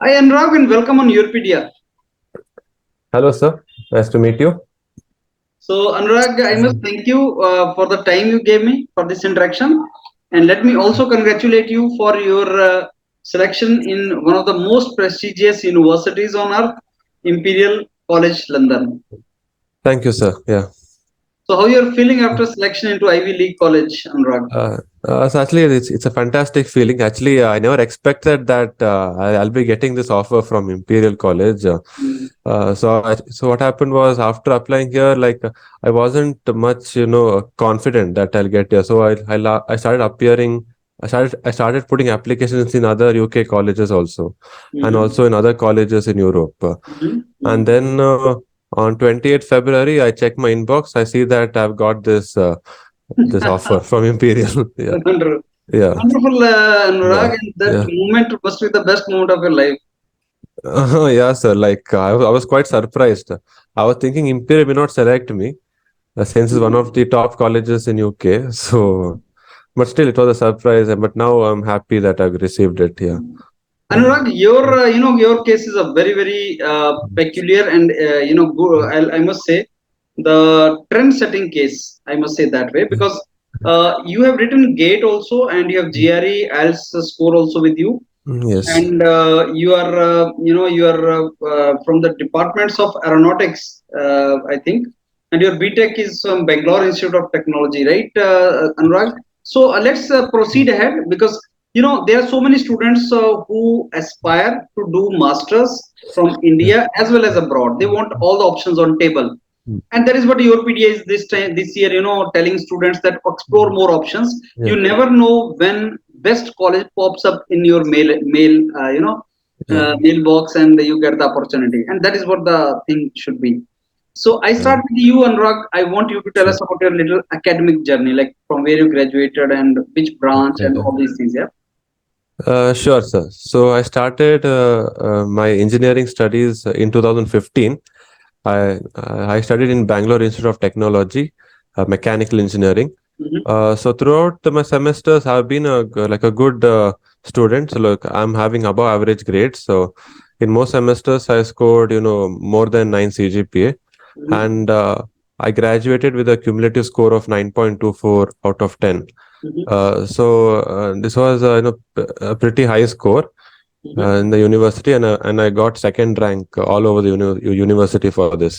Hi Anurag and welcome on YourPedia. Hello, sir. Nice to meet you. So Anurag, I must thank you for the time you gave me for this interaction, and let me also congratulate you for your selection in one of the most prestigious universities on earth, Imperial College, London. Thank you, sir. Yeah. So how you're feeling after selection into Ivy League College, Anurag? So actually, it's a fantastic feeling. Actually, I never expected that I'll be getting this offer from Imperial College. Mm. So what happened was after applying here, like I wasn't much, confident that I'll get here. So I started appearing. I started putting applications in other UK colleges also, and Mhm. also in other colleges in Europe. Mhm. And Mhm. then on 28th February, I check my inbox. I see that I've got this offer from Imperial. Yeah, Wonderful, yeah, wonderful, yeah, Anurag, and that yeah. moment must be the best moment of your life. Yeah, sir. Like I was quite surprised. I was thinking Imperial may not select me since it's one of the top colleges in UK. So, but still, it was a surprise. But now I'm happy that I've received it. Yeah. Uh, Anurag, your your case is a very peculiar and I must say the trend-setting case. I must say that way because you have written GATE also and you have GRE IELTS score also with you, yes. and you are from the departments of aeronautics, I think, and your BTech is from Bangalore Institute of Technology, right, Anurag? So let's proceed ahead because there are so many students who aspire to do masters from Yeah. India as well as abroad. They want all the options on table, and that is what YourPedia is this time this year, telling students that explore more options. You Yeah. never know when best college pops up in your Yeah. mailbox, and you get the opportunity, and that is what the thing should be. So I Yeah. start with you, Anurag. I want you to tell Sure. us about your little academic journey, like from where you graduated and which branch Okay. and all these things. Yeah. Sure, sir. So I started my engineering studies in 2015. I studied in Bangalore Institute of Technology, mechanical engineering. Hmm. So throughout my semesters, I've been like a good student. So look, I'm having above average grades. So in most semesters, I scored more than 9 CGPA, Hmm. and I graduated with a cumulative score of 9.24 out of 10. Hmm. This was a pretty high score Hmm. in the university, and I got second rank all over the university for this.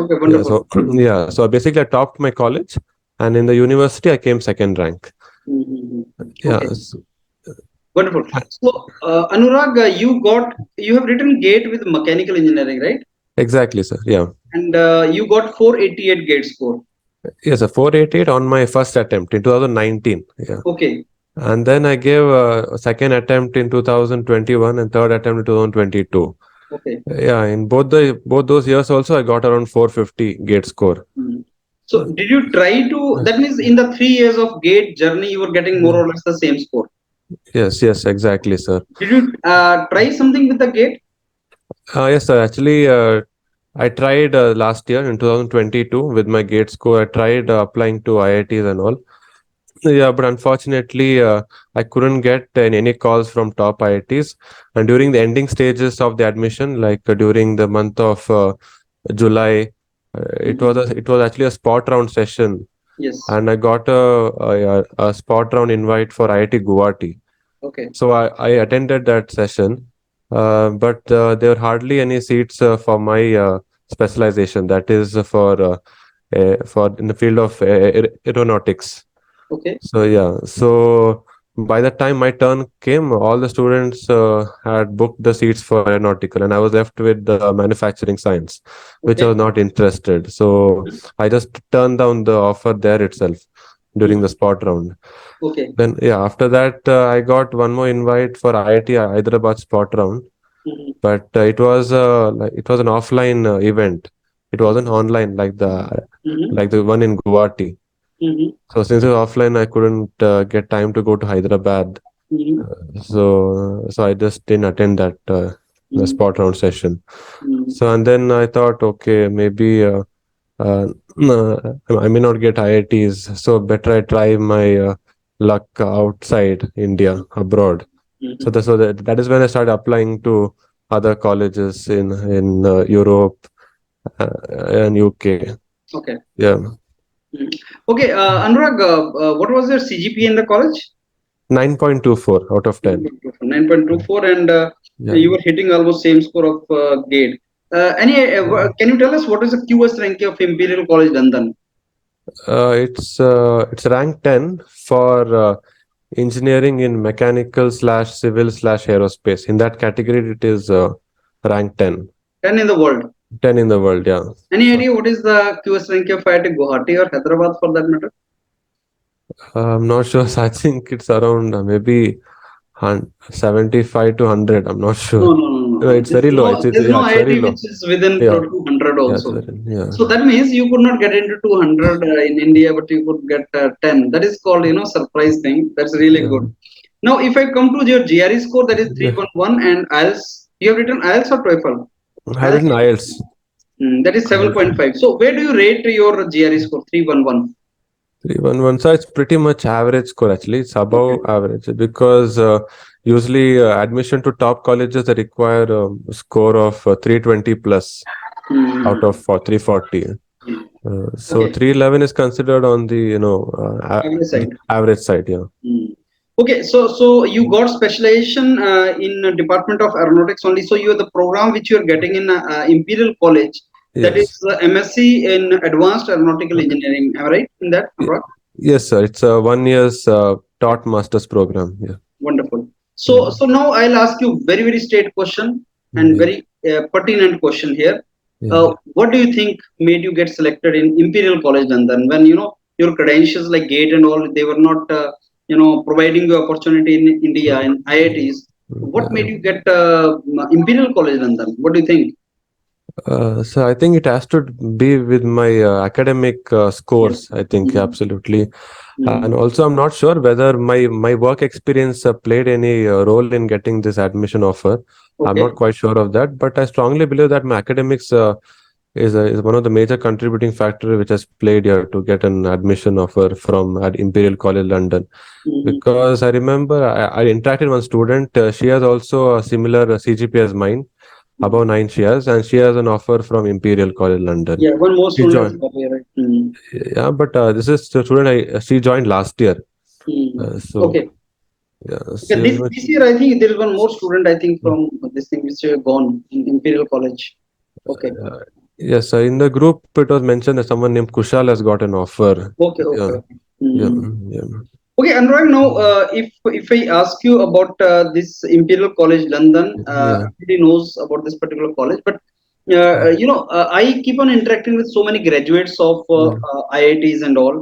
Okay, Yeah, wonderful. so yeah, so basically I topped my college, and in the university I came second rank. Hmm. Yeah, Okay. Wonderful. So, Anurag, you have written GATE with mechanical engineering, right? exactly, sir. Yeah, And you got 488 GATE score. yes, a 488 on my first attempt in 2019. Yeah, Okay. and then I gave a second attempt in 2021 and third attempt in 2022. Okay. Yeah, in both those years also I got around 450 gate score. Mhm. So, did you try to? That means in the 3 years of GATE journey, you were getting more or less the same score. Yes, yes, exactly, sir. Did you try something with the GATE? Yes, sir. Actually, I tried last year in 2022 with my GATE score. I tried applying to IITs and all. Yeah, but unfortunately, I couldn't get any calls from top IITs. And during the ending stages of the admission, like during the month of July, Mhm. it was actually a spot round session, Yes. and I got a spot round invite for IIT Guwahati. Okay. So I attended that session, but there were hardly any seats for my specialization. That is for in the field of aeronautics. Okay. So yeah, so by the time my turn came, all the students had booked the seats for aeronautical, and I was left with the manufacturing science, which I Okay. was not interested. So I just turned down the offer there itself during the Mhm. spot round. Okay. Then yeah, after that I got one more invite for IIT Hyderabad spot round, Mhm. but it was an offline event. It wasn't online Mhm. like the one in Guwahati. Mhm. So since it was offline, I couldn't get time to go to Hyderabad. Mhm. So I just didn't attend that the Mhm. spot round session. Mhm. So and then I thought, okay, maybe uh, I may not get IITs, so better I try my luck outside India, abroad. Mhm. So that is when I started applying to other colleges in Europe and UK. Okay. Yeah, Mm. Okay, Anurag, what was your CGPA in the college? 9.24 out of 10. 9.24, and Yeah. you were hitting almost same score of GATE. Can you tell us what is the QS ranking of Imperial College London? It's rank 10 for engineering in mechanical slash civil slash aerospace. In that category, it is rank 10. 10 in the world. 10 in the world, yeah. Any So idea what is the QS ranking of IIT Guwahati or Hyderabad for that matter? I'm not sure. So I think it's around maybe 75 to 100. I'm not No, sure. no, no, no, No, no. it's very low. There's Yeah, no it's very IIT low. which is within Yeah, 200 yeah, it's also. very, yeah. So that means you could not get into 200 in India, but you could get 10. That is called, surprise thing. That's really Yeah. good. Now, if I come to your GRE score, that is Yeah. 311, and IELTS, you have written IELTS or TOEFL? I've written IELTS. That is IELTS. 7.5. So where do you rate your GRE score? 311. 311. So it's pretty much average score actually. It's Okay. above average because usually admission to top colleges they require a score of 320 plus out Hmm. of 340. So Okay. 311 is considered on the Average side. average side. Yeah. Hmm. Okay, so you got specialization in Department of Aeronautics only. So you are the program which you are getting in Imperial College. That is Yes. MSc in Advanced Aeronautical Engineering. Am I right in that, Y- Anurag? Yes, sir. It's a 1 year's taught master's program. Yeah. Wonderful. So, Mm. so now I'll ask you very, very straight question and Yeah. very pertinent question here. Yeah. What do you think made you get selected in Imperial College London when your credentials like GATE and all they were not providing you opportunity in India in IITs? What made Yeah. you get Imperial College London? What do you think? So I think it has to be with my academic Yes. scores. I think Mm, absolutely, and mm, also I'm not sure whether my work experience played any role in getting this admission offer. I'm okay. not quite sure of that, but I strongly believe that my academics is one of the major contributing factor which has played here to get an admission offer from at Imperial College London. Mhm. Because I remember I interacted with one student. She has also a similar CGPA as mine, above 9 she has, and she has an offer from Imperial College London. Yeah, one more She student is joined. copyright. Mm, Yeah, but this is the student she joined last year. mm. So Okay. yeah, Yeah, so this year I think there is one more student I think from this thing which have gone in Imperial College. Okay, uh, yes, in the group it was mentioned that someone named Kushal has got an offer. okay, okay, Yeah, okay. yeah, Hmm. yeah. Okay, Anurag. Now, if I ask you about this Imperial College London, Yeah. everybody knows about this particular college, but I keep on interacting with so many graduates of Yeah. IITs and all.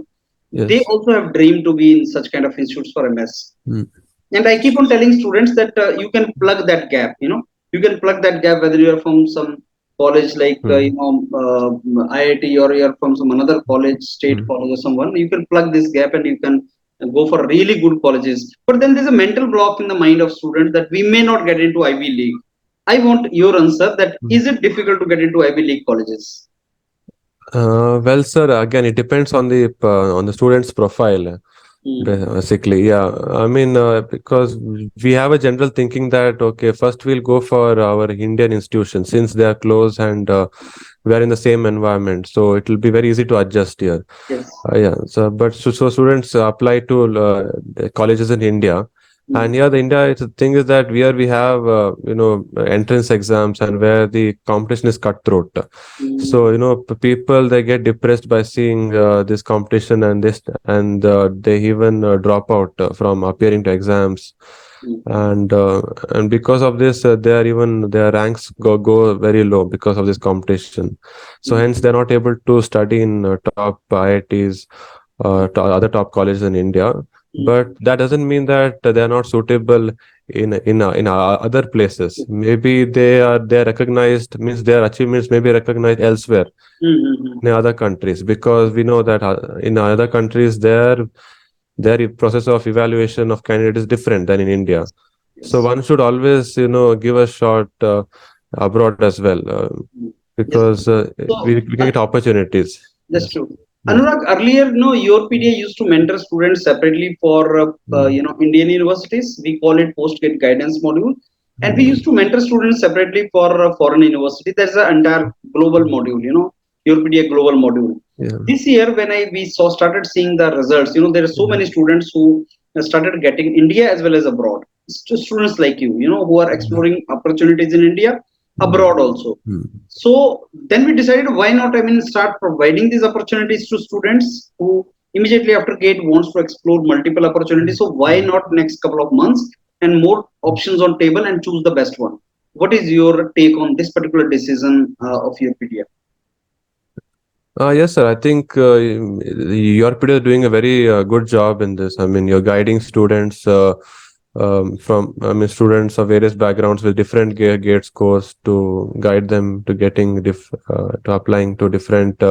They Yes. also have dreamed to be in such kind of institutes for MS. Mm. And I keep on telling students that you can plug that gap. You can plug that gap whether you are from some college like Mm. IIT, or you are from some another college, state Mm. college or someone. You can plug this gap and you can go for really good colleges. But then there's a mental block in the mind of students that we may not get into Ivy League. I want your answer that Mm. is it difficult to get into Ivy League colleges? Well, sir, again, it depends on the student's profile. Hmm. Basically, yeah. I mean, because we have a general thinking that okay, first we'll go for our Indian institutions since they are close and we are in the same environment, so it will be very easy to adjust here. Yes. Yeah. So students apply to the colleges in India, Hmm. and yeah, the India. The thing is that where we have entrance exams and where the competition is cutthroat. So Hmm. people they get depressed by seeing this competition and this, and they even drop out from appearing to exams, Hmm. and because of this, their ranks go very low because of this competition. So Hmm. hence they're not able to study in top IITs to other top colleges in India. But Hmm. that doesn't mean that they are not suitable in other places. Hmm. Maybe they are recognized, means their achievements may be recognized elsewhere Hmm. in other countries, because we know that in other countries their process of evaluation of candidate is different than in India. So Yes. one should always give a shot abroad as well, Yes. because we So can get opportunities. that's Yes. true. Yes. Anurag, earlier, no, YourPedia used to mentor students separately for Mm. Indian universities. We call it post-grad guidance module. And we used to mentor students separately for foreign university. There's an entire global module, YourPedia global module. yeah. This year when we started seeing the results, there are so many students who started getting India as well as abroad. Students like you, who are exploring opportunities in India, abroad also. So then we decided, why not, start providing these opportunities to students who immediately after gate wants to explore multiple opportunities. So why not next couple of months and more options on table and choose the best one? What is your take on this particular decision of your PDF? Yes, sir. I think your PhD is doing a very good job in this. I mean, you're guiding students students of various backgrounds with different gate scores to guide them to getting to applying to different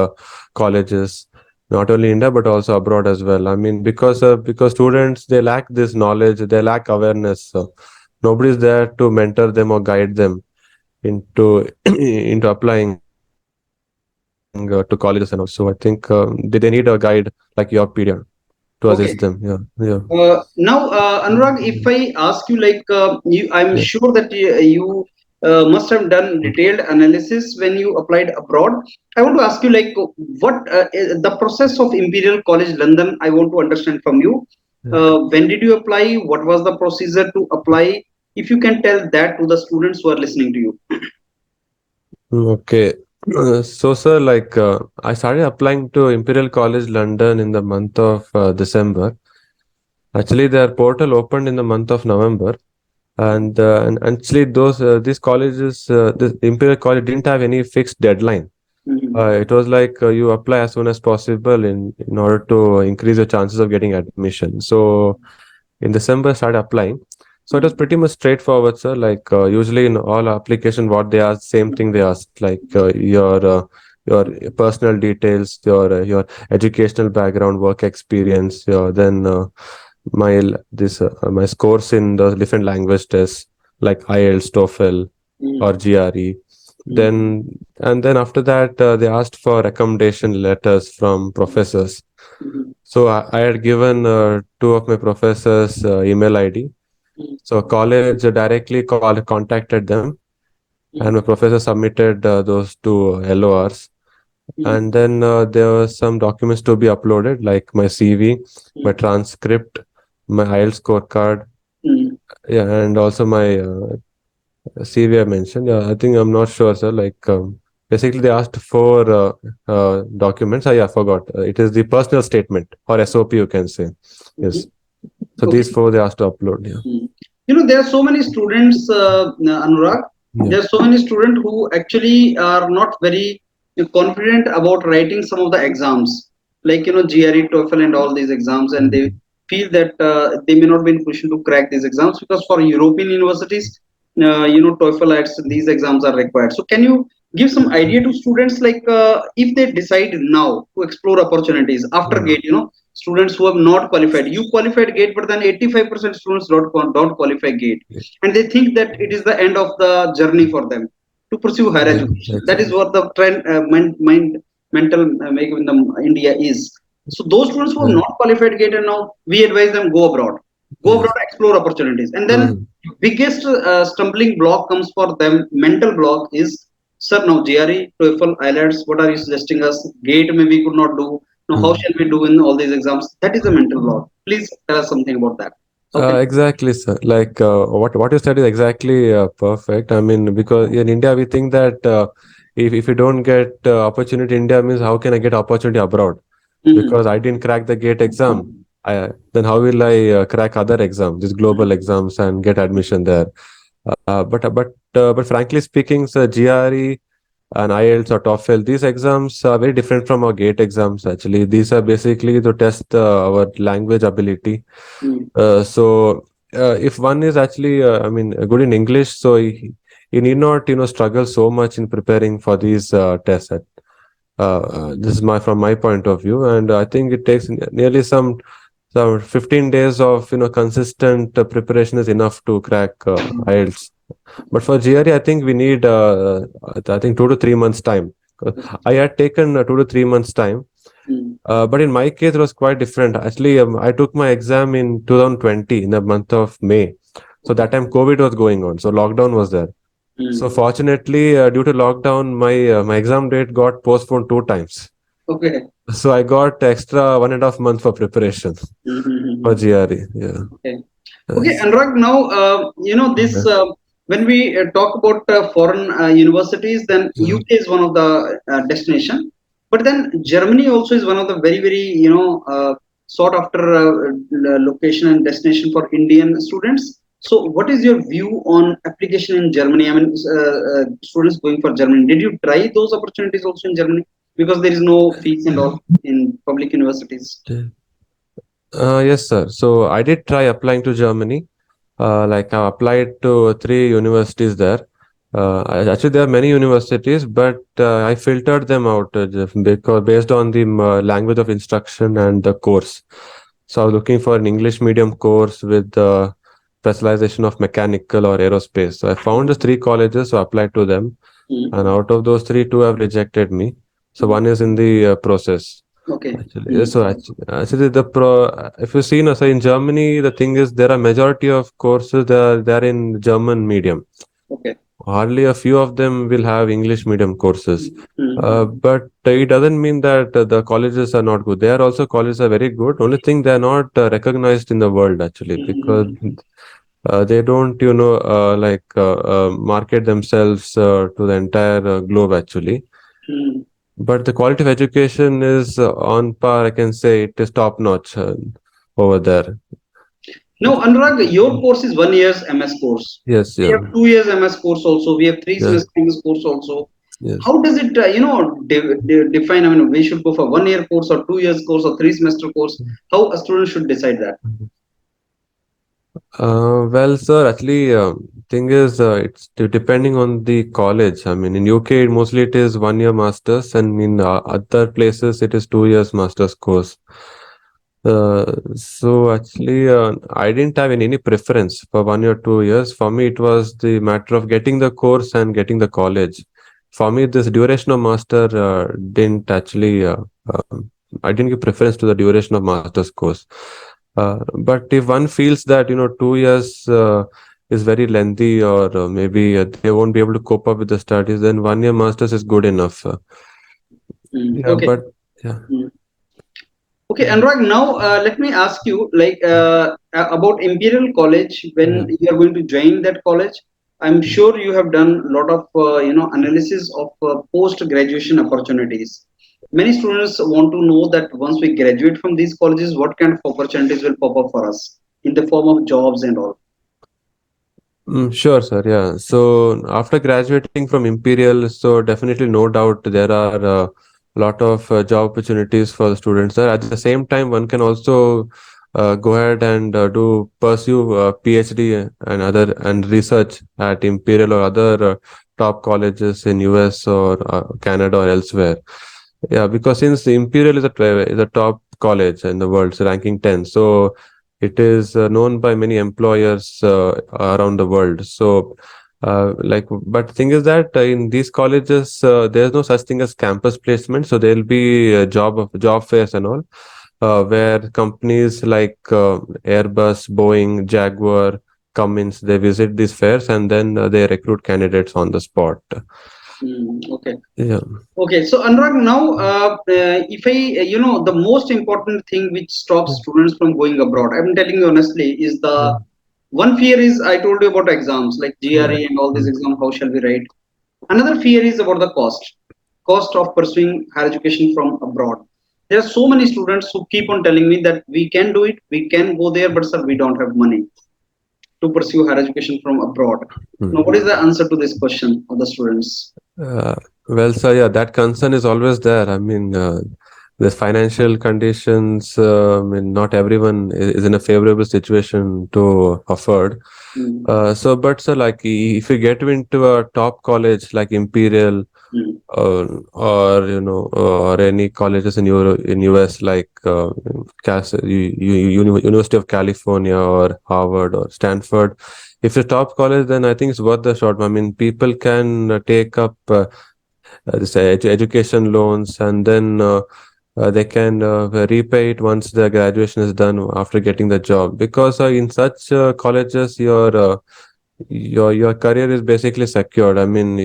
colleges, not only India but also abroad as well. I mean, because students, they lack this knowledge, they lack awareness. So nobody's there to mentor them or guide them into into applying to colleges and all. So I think they need a guide like YourPedia to assist them. Yeah, Okay. yeah. Now, Anurag, if I ask you, I'm Yeah. sure that you must have done detailed analysis when you applied abroad. I want to ask you, what the process of Imperial College London? I want to understand from you. Yeah. When did you apply? What was the procedure to apply? If you can tell that to the students who are listening to you. Okay. So, sir, I started applying to Imperial College London in the month of December. Actually, their portal opened in the month of November, and actually these colleges, this Imperial College didn't have any fixed deadline. Mhm. It was like you apply as soon as possible in order to increase your chances of getting admission. So in December, I started applying. So it was pretty much straightforward, sir. Usually in all application, what they ask, same thing they ask, your personal details, your educational background, work experience, then my scores in the different language tests like IELTS, TOEFL, or Mhm. GRE. Mhm. Then after that, they asked for recommendation letters from professors. Mhm. So I had given two of my professors' email ID. So college directly contacted them, and my Mhm. professor submitted those two LORs. Mhm. And then there were some documents to be uploaded, like my CV, my Mhm. transcript, my IELTS scorecard, Mhm. yeah, and also my CV I mentioned. Yeah, I think I'm not sure, sir. Basically, they asked for documents. Yeah, I forgot. It is the personal statement or SOP, you can say. Yes. Mhm. So these Okay. four they asked to upload. Yeah. There are so many students, Anurag. Yeah. There are so many students who actually are not very confident about writing some of the exams, like GRE, TOEFL, and all these exams, and they Mhm. feel that they may not be in position to crack these exams because for European universities, TOEFL, IELTS, these exams are required. So, can you give some idea to students, if they decide now to explore opportunities after Mhm. GATE, students who have not qualified, you qualified GATE, but then 85% students don't qualify GATE, Yeah. and they think that it is the end of the journey for them to pursue higher Yeah. education. That is Exactly. what the trend, mental make in the India is. So those students who have Yeah. not qualified GATE, and now we advise them, go abroad, Yes. explore opportunities, and then Mhm. biggest stumbling block comes for them. Mental block is, sir, now GRE, TOEFL, IELTS, what are you suggesting us? GATE maybe could not do. Now, how Mhm. shall we do in all these exams? That is a mental block. Please tell us something about that. How can? Exactly, sir. What you said is exactly perfect. I mean, because in India we think that if you don't get opportunity in India, means how can I get opportunity abroad? Mhm. Because I didn't crack the gate exam. Then how will I crack other exams, these global exams, and get admission there? But frankly speaking, sir, GRE and IELTS or TOEFL, these exams are very different from our GATE exams. Actually, these are basically to test our language ability. Mhm. If one is actually, good in English, so you need not, struggle so much in preparing for these tests. This is from my point of view, and I think it takes nearly some 15 days of consistent preparation is enough to crack IELTS. But for GRE, I think we need I think 2 to 3 months time. I had taken 2 to 3 months time, Mhm. but in my case, it was quite different. Actually, I took my exam in 2020 in the month of May. So that time COVID was going on, so lockdown was there. So Mm. fortunately, due to lockdown, my exam date got postponed 2 times. Okay. So I got extra 1.5 months for preparation for Mm-hmm. GRE. Yeah. Okay. Okay, Yes. Anurag, now, this, Yeah. when we talk about foreign universities, then Yeah. UK is one of the destination, but then Germany also is one of the very, very, sought after location and destination for Indian students. So, what is your view on application in Germany? I mean, students going for Germany, did you try those opportunities also in Germany? Because there is no fees and all in public universities. Yes, sir. So I did try applying to Germany. Like I applied to 3 universities there. Actually, there are many universities, but I filtered them out because based on the language of instruction and the course. So I was looking for an English medium course with the specialization of mechanical or aerospace. So I found the 3 colleges, so I applied to them. And Mm. out of those three, two have rejected me. So Mm. one is in the process. Okay. Actually, Mm. actually, if you see, so in Germany, the thing is there are majority of courses they're in German medium. Okay. Hardly a few of them will have English medium courses. Mm. But it doesn't mean that the colleges are not good. They are also colleges are very good. Only thing they are not recognized in the world actually because Mm. they don't, market themselves to the entire globe actually. Mm. But the quality of education is on par. I can say it is top notch over there. Now, Anurag, your course is 1 year's MS course. Yes, We yeah, have 2 years MS course also. We have three yeah, semester MS course also. yes. How does it, define? I mean, we should go for 1 year course or 2 years course or three semester course. How a student should decide that? Well, sir, actually, thing is, depending on the college. I mean, in UK, mostly it is 1 year masters, and in other places, it is 2 years masters course. So actually, I didn't have any preference for 1 or 2 years. For me, it was the matter of getting the course and getting the college. For me, this duration of master didn't actually. I didn't give preference to the duration of master's course. But if one feels that 2 years is very lengthy, or maybe they won't be able to cope up with the studies, then 1 year masters is good enough. Mm. Yeah, Okay. but yeah. Mm. Okay, Anurag, now let me ask you about Imperial College. When Yeah. you are going to join that college, I'm sure you have done a lot of analysis of post graduation opportunities. Many students want to know that once we graduate from these colleges, what kind of opportunities will pop up for us in the form of jobs and all. Sure, sir. Yeah. So after graduating from Imperial, so definitely no doubt there are a lot of job opportunities for the students there. At the same time, one can also go ahead and do pursue PhD and other and research at Imperial or other top colleges in US or Canada or elsewhere. Yeah, because since the Imperial is a top college in the world, so ranking 10, so it is known by many employers around the world. So, but the thing is that in these colleges, there's no such thing as campus placement. So there'll be job fairs and all, where companies like Airbus, Boeing, Jaguar, Cummins, they visit these fairs and then they recruit candidates on the spot. Okay. Yeah. Okay, so Anurag, now if I, the most important thing which stops students from going abroad, I'm telling you honestly, is Yeah. the one fear is I told you about exams like Mm, GRE and all these mm, exams. How shall we write? Another fear is about the cost of pursuing higher education from abroad. There are so many students who keep on telling me that we can do it, we can go there, but sir, we don't have money to pursue higher education from abroad. Now, what mm. is the answer to this question of the students? Uh, well, so yeah, that concern is always there. I mean, the financial conditions. I mean, not everyone is in a favorable situation to afford. Mm, But so like, if you get into a top college like Imperial, mm, or or any colleges in in US like University of California or Harvard or Stanford. If it's a top college, then I think it's worth the shot. I mean, people can take up this education loans, and then they can repay it once the graduation is done after getting the job, because in such colleges your career is basically secured. I mean,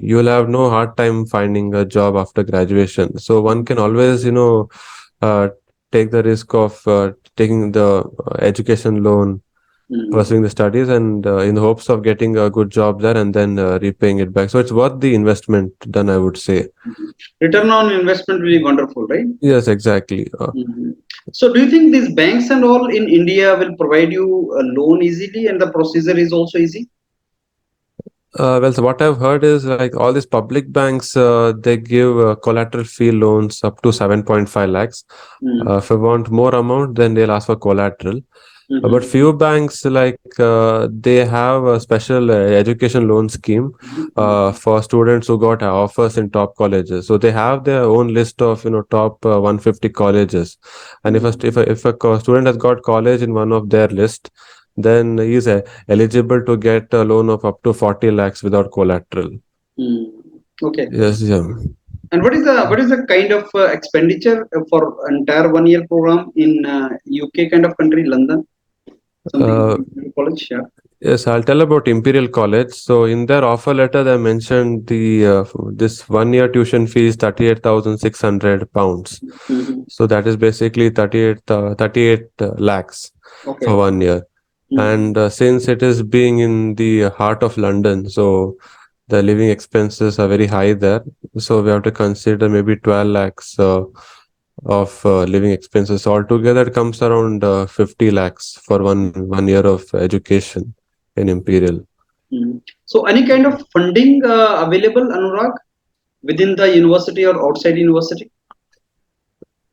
you'll have no hard time finding a job after graduation, so one can always uh, take the risk of taking the education loan, Mm, pursuing the studies, and in the hopes of getting a good job there and then repaying it back. So it's worth the investment done, I would say. mhm. Return on investment will be wonderful, right? Yes, exactly. Mhm. So, do you think these banks and all in India will provide you a loan easily, and the procedure is also easy? Well, so what I've heard is like all these public banks, they give collateral free loans up to 7.5 lakhs. Mm, If you want more amount, then they'll ask for collateral. But mhm, few banks, like they have a special education loan scheme mhm, for students who got offers in top colleges. So they have their own list of top 150 colleges, and mhm, if a student has got college in one of their list, then he is eligible to get a loan of up to 40 lakhs without collateral. mm. Okay. Yes, yeah. And what is the kind of expenditure for entire 1 year program in UK kind of country, London, something Uh, Imperial College? Yeah. Yes, I'll tell about Imperial College. So in their offer letter, they mentioned the this 1 year tuition fee is 38,600 pounds. Mhm. So that is basically 38 lakhs Okay. for 1 year. Mhm. And since it is being in the heart of London, so the living expenses are very high there. So we have to consider maybe 12 lakhs of living expenses. Altogether, it comes around 50 lakhs for one year of education in Imperial. Mhm. So, any kind of funding available, Anurag, within the university or outside university?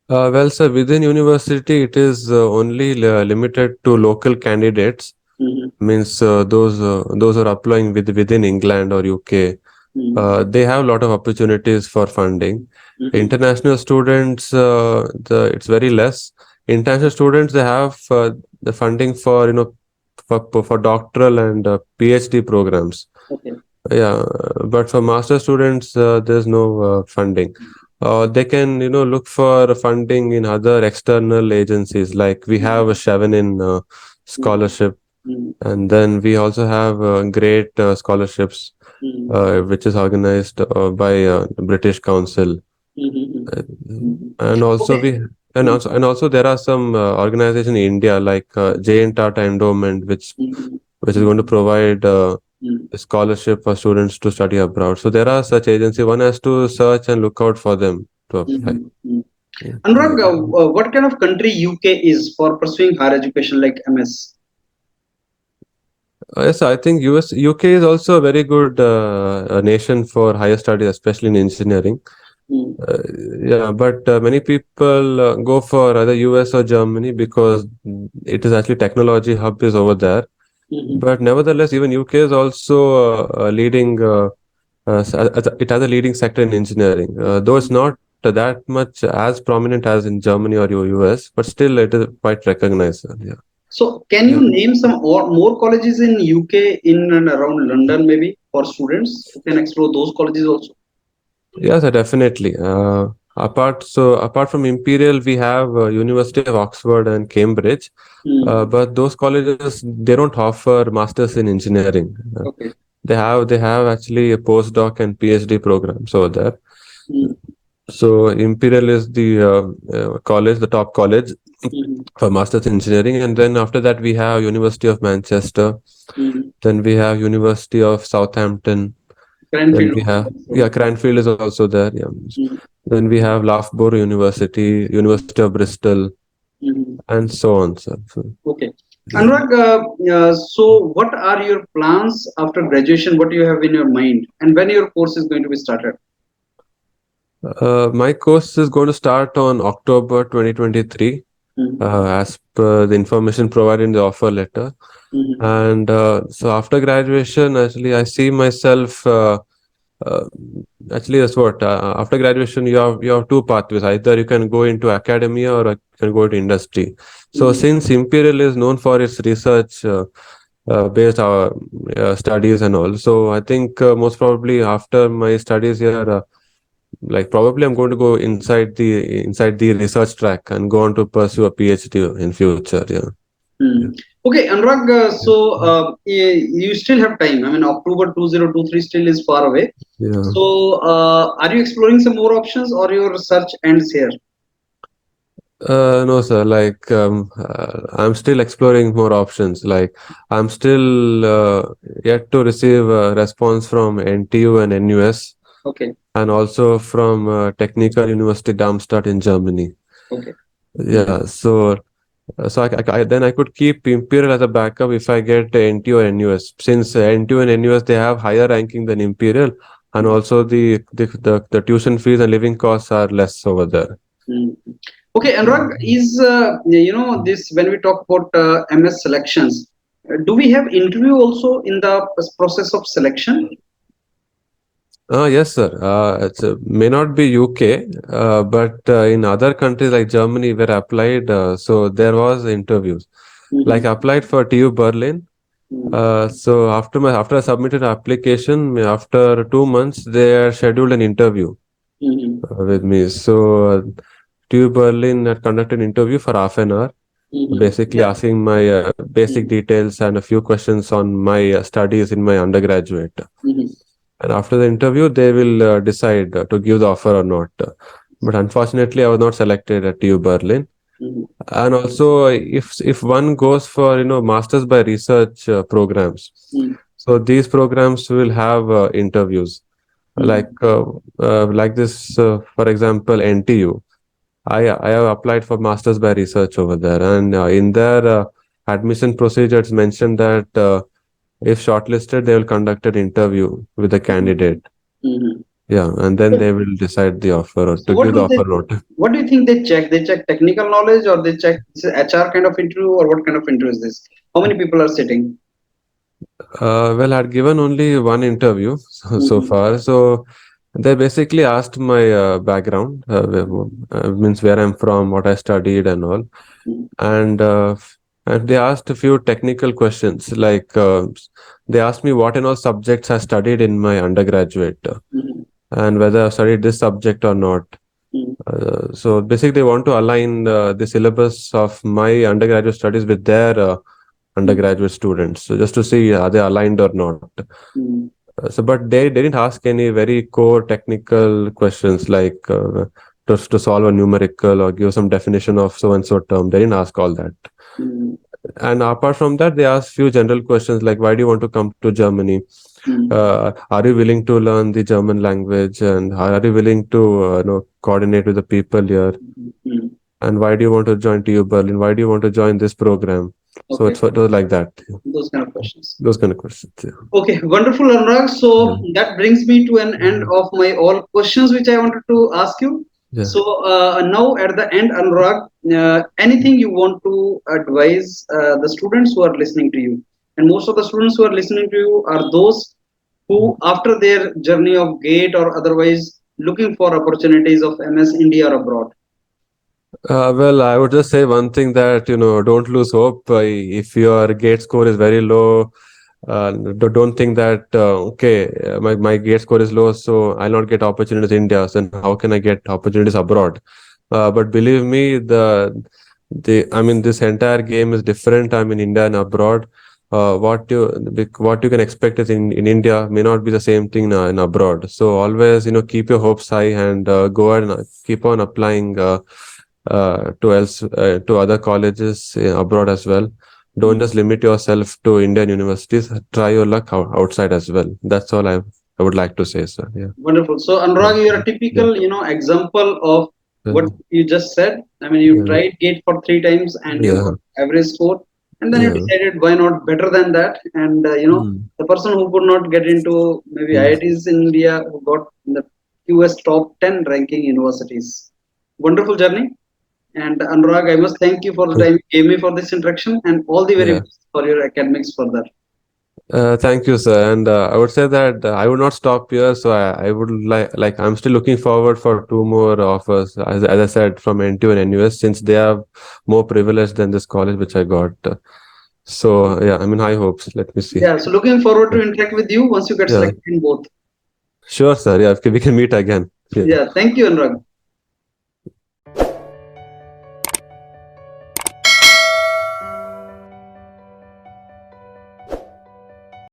Well, sir, within university, it is only limited to local candidates. Mhm. Means those are applying within England or UK. Mhm. They have a lot of opportunities for funding. Mhm. International students, it's very less. International students, they have the funding for for doctoral and PhD programs. Okay. Yeah, but for master students, there's no funding. They can, look for funding in other external agencies. Like we have a Mhm. Chevenin Mhm. scholarship, Mhm. and then we also have great scholarships, Mhm. which is organized by the British Council. Mhm. Uh, Mhm. and also Okay. we and also there are some organizations in India like J and Tata Endowment, Mhm. which is going to Mhm. provide Mhm. a scholarship for students to study abroad. So there are such agencies. One has to search and look out for them to apply. Mhm. Mhm. Yeah. Anurag, what kind of country UK is for pursuing higher education like MS? Yes, I think UK is also a very good nation for higher studies, especially in engineering. Mm, Uh, yeah, but many people go for either US or Germany because it is actually technology hub is over there. mhm, But nevertheless, even UK is also leading. It has a leading sector in engineering, though it's not that much as prominent as in Germany or US, but still it is quite recognized. Yeah. So, can you Yeah. name some or more colleges in UK in and around London, maybe for students who can explore those colleges also? Yes, definitely. Apart from Imperial, we have University of Oxford and Cambridge, Mm, but those colleges they don't offer masters in engineering. okay. They have actually a postdoc and PhD programs over there. Mm, So Imperial is the college, the top college mhm, for masters in engineering, and then after that we have University of Manchester. mhm. Then we have University of Southampton. Then Cranfield we have, also. yeah, Cranfield is also there. Yeah. Mm, Then we have Loughborough University, mm, University of Bristol, mhm. and so on. So, Okay. yeah. Anurag, so what are your plans after graduation? What do you have in your mind? And when your course is going to be started? My course is going to start on October 2023, Mm, as per the information provided in the offer letter. mhm, And so after graduation, actually, I see myself. Uh, Actually, that's what. After graduation, you have two pathways. Either you can go into academia or you can go to industry. So mhm, since Imperial is known for its research based studies and all, so I think most probably after my studies here, like probably I'm going to go inside the research track and go on to pursue a PhD in future. Yeah. Hmm. Yeah. Okay, Anurag, Yeah. you still have time. I mean, October 2023 still is far away. Yeah. So, are you exploring some more options or your research ends here? No, sir. Like, I'm still exploring more options. Like, I'm still yet to receive a response from NTU and NUS, Okay, and also from Technical University Darmstadt in Germany. okay. Hmm. Yeah. Then I could keep Imperial as a backup if I get NTU or NUS. Since NTU and NUS they have higher ranking than Imperial, and Hmm. also the tuition fees and living costs are less over there. Hmm. Okay, Anurag, is this when we talk about MS selections, do we have interview also in the process of selection? Yes, sir. May not be UK, but in other countries like Germany, where I applied, so there was interviews. Like Hmm. I applied for TU Berlin. So after I submitted application, after 2 months, they scheduled an interview Hmm. with me. So TU Berlin had conducted an interview for half an hour, Hmm. basically Yeah. asking my basic Hmm. details and a few questions on my studies in my undergraduate. Hmm. And after the interview, they will decide to give the offer or not. But unfortunately, I was not selected at TU Berlin. Hmm. And also, if one goes for masters by research programs, so these programs will have interviews like Hmm. this. For example, NTU. I have applied for masters by research over there, and in their admission procedure, it's mentioned that if shortlisted, they will conduct an interview with the Hmm. candidate. Hmm. Yeah, and then they will decide the offer or So to give the offer or not. what do you think they check? They check technical knowledge or they check this is HR kind of interview or what kind of interview is this? How many people are sitting? Well, I had given only one interview so Hmm. far. So they basically asked my background, means where I'm from, what I studied, and all. And and they asked a few technical questions, like they asked me what and all subjects I studied in my undergraduate, Hmm. and whether I studied this subject or not. So basically, they want to align the syllabus of my undergraduate studies with their undergraduate students. So just to see are they aligned or not. Hmm. But they didn't ask any very core technical questions like just to solve a numerical or give some definition of so and so term. They didn't ask all that. Hmm. And apart from that, they asked few general questions like why do you want to come to Germany? Hmm. Are you willing to learn the German language, and are you willing to coordinate with the people here? Hmm. And why do you want to join TU Berlin? Why do you want to join this program? So Okay, it was like that. those kind of questions. Those kind of questions. Yeah. Okay, wonderful, Anurag. Yeah. So that brings me to an end Yeah. of my all questions which I wanted to ask you. Yeah. So now at the end, Anurag, anything you want to advise the students who are listening to you? And most of the students who are listening to you are those who, after their journey of GATE or otherwise, looking for opportunities of MS India or abroad. Well, I would just say one thing that, don't lose hope. If your gate score is very low, don't think that, okay, my gate score is low, so I'll not get opportunities in India. So how can I get opportunities abroad? But believe me, I mean, this entire game is different. I'm in India and abroad. What you can expect is in India may not be the same thing in abroad. So always, keep your hopes high and go and keep on applying. To other colleges abroad as well. Don't just limit yourself to Indian universities. Try your luck outside as well. That's all I would like to say, sir. Yeah. Wonderful. So Yeah. Anurag, you are a Yeah. typical, example of Yeah. what you just said. I mean, you Yeah. tried GATE for three times and you Yeah. got average score, and then you Yeah. decided why not better than that. And Mm. the person who could not get into maybe Mm. IITs in India who got in the US top 10 ranking universities. Wonderful journey. And Anurag, I must thank you for the time you gave me for this introduction and all the very Yeah. best for your academics further. Thank you, sir. And I would say that I would not stop here. So I would like I'm still looking forward for two more offers, as I said, from NTU and NUS, since they are more privileged than this college which I got. So yeah, I'm in high hopes. Let me see. Yeah, so looking forward Yeah. to interact with you once you get Yeah. selected in both. Sure, sir. Yeah, we can meet again. Yeah. Yeah, thank you, Anurag.